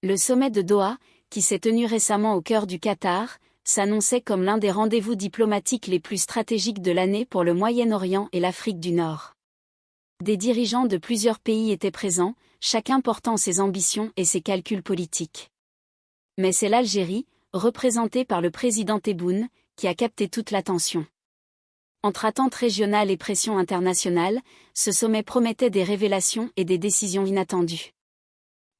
Le sommet de Doha, qui s'est tenu récemment au cœur du Qatar, s'annonçait comme l'un des rendez-vous diplomatiques les plus stratégiques de l'année pour le Moyen-Orient et l'Afrique du Nord. Des dirigeants de plusieurs pays étaient présents, chacun portant ses ambitions et ses calculs politiques. Mais c'est l'Algérie, représentée par le président Tebboune, qui a capté toute l'attention. Entre attentes régionales et pression internationale, ce sommet promettait des révélations et des décisions inattendues.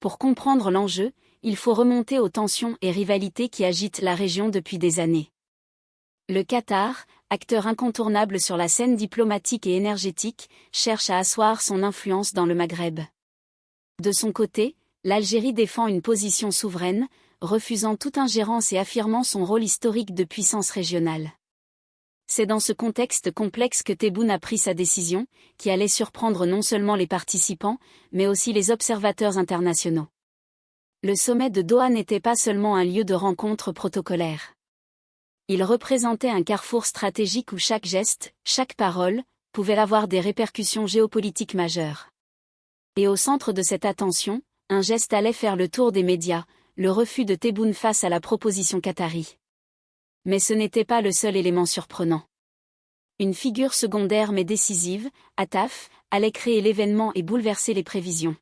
Pour comprendre l'enjeu, il faut remonter aux tensions et rivalités qui agitent la région depuis des années. Le Qatar, acteur incontournable sur la scène diplomatique et énergétique, cherche à asseoir son influence dans le Maghreb. De son côté, l'Algérie défend une position souveraine, refusant toute ingérence et affirmant son rôle historique de puissance régionale. C'est dans ce contexte complexe que Tebboune a pris sa décision, qui allait surprendre non seulement les participants, mais aussi les observateurs internationaux. Le sommet de Doha n'était pas seulement un lieu de rencontre protocolaire. Il représentait un carrefour stratégique où chaque geste, chaque parole, pouvait avoir des répercussions géopolitiques majeures. Et au centre de cette attention, un geste allait faire le tour des médias, le refus de Tebboune face à la proposition qatari. Mais ce n'était pas le seul élément surprenant. Une figure secondaire mais décisive, Attaf, allait créer l'événement et bouleverser les prévisions.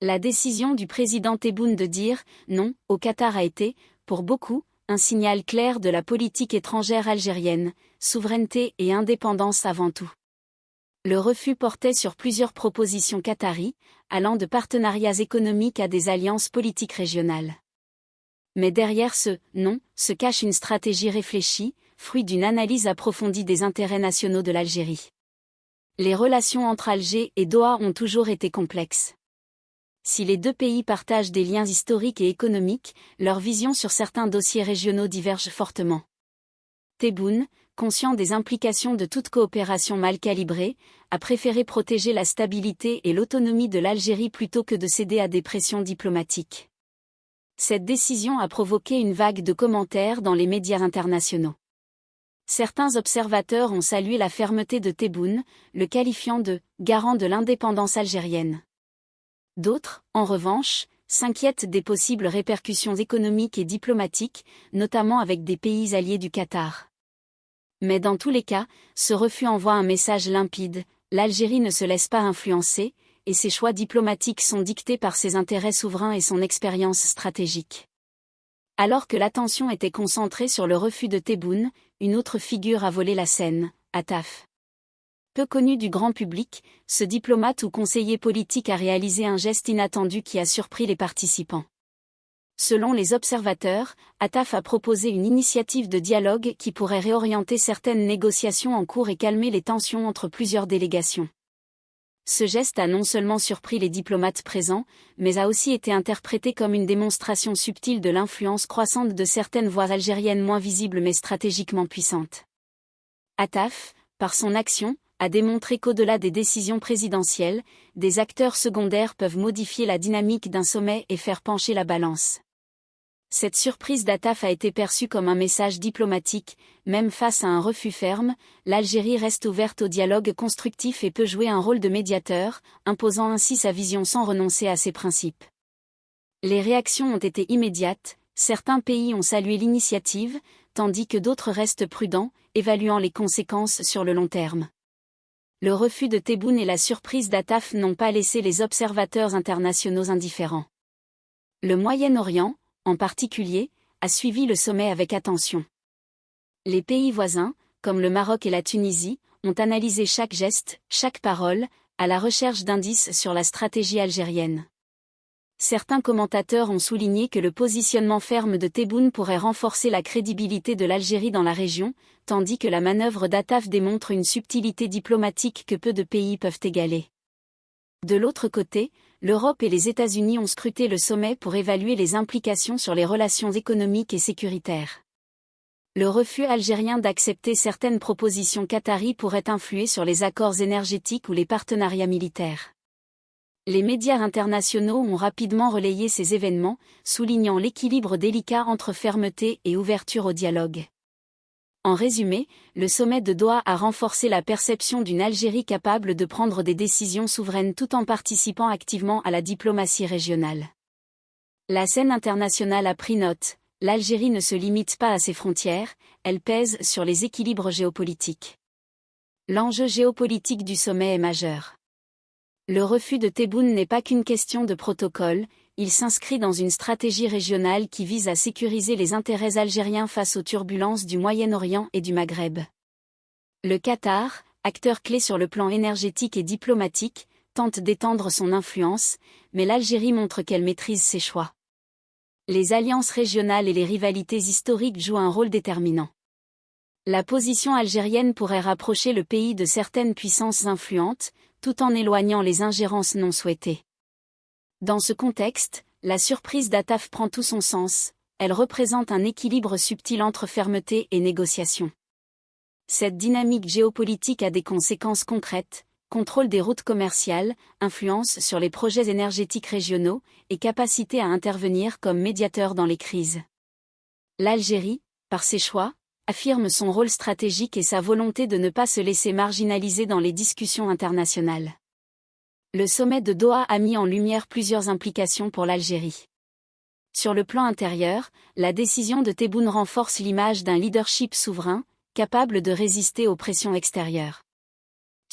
La décision du président Tebboune de dire « non » au Qatar a été, pour beaucoup, un signal clair de la politique étrangère algérienne, souveraineté et indépendance avant tout. Le refus portait sur plusieurs propositions qataries, allant de partenariats économiques à des alliances politiques régionales. Mais derrière ce « non » se cache une stratégie réfléchie, fruit d'une analyse approfondie des intérêts nationaux de l'Algérie. Les relations entre Alger et Doha ont toujours été complexes. Si les deux pays partagent des liens historiques et économiques, leurs visions sur certains dossiers régionaux divergent fortement. Tebboune, conscient des implications de toute coopération mal calibrée, a préféré protéger la stabilité et l'autonomie de l'Algérie plutôt que de céder à des pressions diplomatiques. Cette décision a provoqué une vague de commentaires dans les médias internationaux. Certains observateurs ont salué la fermeté de Tebboune, le qualifiant de « garant de l'indépendance algérienne ». D'autres, en revanche, s'inquiètent des possibles répercussions économiques et diplomatiques, notamment avec des pays alliés du Qatar. Mais dans tous les cas, ce refus envoie un message limpide, l'Algérie ne se laisse pas influencer, et ses choix diplomatiques sont dictés par ses intérêts souverains et son expérience stratégique. Alors que l'attention était concentrée sur le refus de Tebboune, une autre figure a volé la scène, Attaf. Peu connu du grand public, ce diplomate ou conseiller politique a réalisé un geste inattendu qui a surpris les participants. Selon les observateurs, Attaf a proposé une initiative de dialogue qui pourrait réorienter certaines négociations en cours et calmer les tensions entre plusieurs délégations. Ce geste a non seulement surpris les diplomates présents, mais a aussi été interprété comme une démonstration subtile de l'influence croissante de certaines voix algériennes moins visibles mais stratégiquement puissantes. Attaf, par son action, a démontré qu'au-delà des décisions présidentielles, des acteurs secondaires peuvent modifier la dynamique d'un sommet et faire pencher la balance. Cette surprise d'Attaf a été perçue comme un message diplomatique, même face à un refus ferme, l'Algérie reste ouverte au dialogue constructif et peut jouer un rôle de médiateur, imposant ainsi sa vision sans renoncer à ses principes. Les réactions ont été immédiates, certains pays ont salué l'initiative, tandis que d'autres restent prudents, évaluant les conséquences sur le long terme. Le refus de Tebboune et la surprise d'Attaf n'ont pas laissé les observateurs internationaux indifférents. Le Moyen-Orient, en particulier, a suivi le sommet avec attention. Les pays voisins, comme le Maroc et la Tunisie, ont analysé chaque geste, chaque parole, à la recherche d'indices sur la stratégie algérienne. Certains commentateurs ont souligné que le positionnement ferme de Tebboune pourrait renforcer la crédibilité de l'Algérie dans la région, tandis que la manœuvre d'Attaf démontre une subtilité diplomatique que peu de pays peuvent égaler. De l'autre côté, l'Europe et les États-Unis ont scruté le sommet pour évaluer les implications sur les relations économiques et sécuritaires. Le refus algérien d'accepter certaines propositions qataries pourrait influer sur les accords énergétiques ou les partenariats militaires. Les médias internationaux ont rapidement relayé ces événements, soulignant l'équilibre délicat entre fermeté et ouverture au dialogue. En résumé, le sommet de Doha a renforcé la perception d'une Algérie capable de prendre des décisions souveraines tout en participant activement à la diplomatie régionale. La scène internationale a pris note, l'Algérie ne se limite pas à ses frontières, elle pèse sur les équilibres géopolitiques. L'enjeu géopolitique du sommet est majeur. Le refus de Tebboune n'est pas qu'une question de protocole, il s'inscrit dans une stratégie régionale qui vise à sécuriser les intérêts algériens face aux turbulences du Moyen-Orient et du Maghreb. Le Qatar, acteur clé sur le plan énergétique et diplomatique, tente d'étendre son influence, mais l'Algérie montre qu'elle maîtrise ses choix. Les alliances régionales et les rivalités historiques jouent un rôle déterminant. La position algérienne pourrait rapprocher le pays de certaines puissances influentes, tout en éloignant les ingérences non souhaitées. Dans ce contexte, la surprise d'Attaf prend tout son sens, elle représente un équilibre subtil entre fermeté et négociation. Cette dynamique géopolitique a des conséquences concrètes, contrôle des routes commerciales, influence sur les projets énergétiques régionaux, et capacité à intervenir comme médiateur dans les crises. L'Algérie, par ses choix, affirme son rôle stratégique et sa volonté de ne pas se laisser marginaliser dans les discussions internationales. Le sommet de Doha a mis en lumière plusieurs implications pour l'Algérie. Sur le plan intérieur, la décision de Tebboune renforce l'image d'un leadership souverain, capable de résister aux pressions extérieures.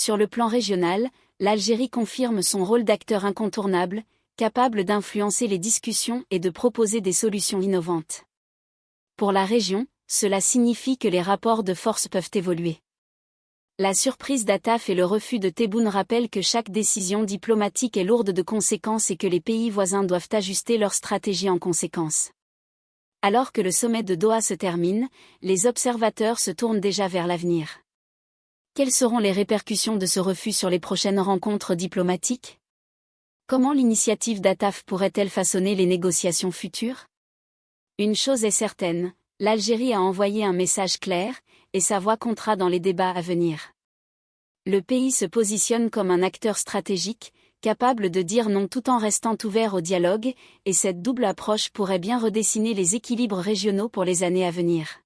Sur le plan régional, l'Algérie confirme son rôle d'acteur incontournable, capable d'influencer les discussions et de proposer des solutions innovantes. Pour la région, cela signifie que les rapports de force peuvent évoluer. La surprise d'Attaf et le refus de Tebboune rappellent que chaque décision diplomatique est lourde de conséquences et que les pays voisins doivent ajuster leur stratégie en conséquence. Alors que le sommet de Doha se termine, les observateurs se tournent déjà vers l'avenir. Quelles seront les répercussions de ce refus sur les prochaines rencontres diplomatiques? Comment l'initiative d'Attaf pourrait-elle façonner les négociations futures? Une chose est certaine, l'Algérie a envoyé un message clair, et sa voix comptera dans les débats à venir. Le pays se positionne comme un acteur stratégique, capable de dire non tout en restant ouvert au dialogue, et cette double approche pourrait bien redessiner les équilibres régionaux pour les années à venir.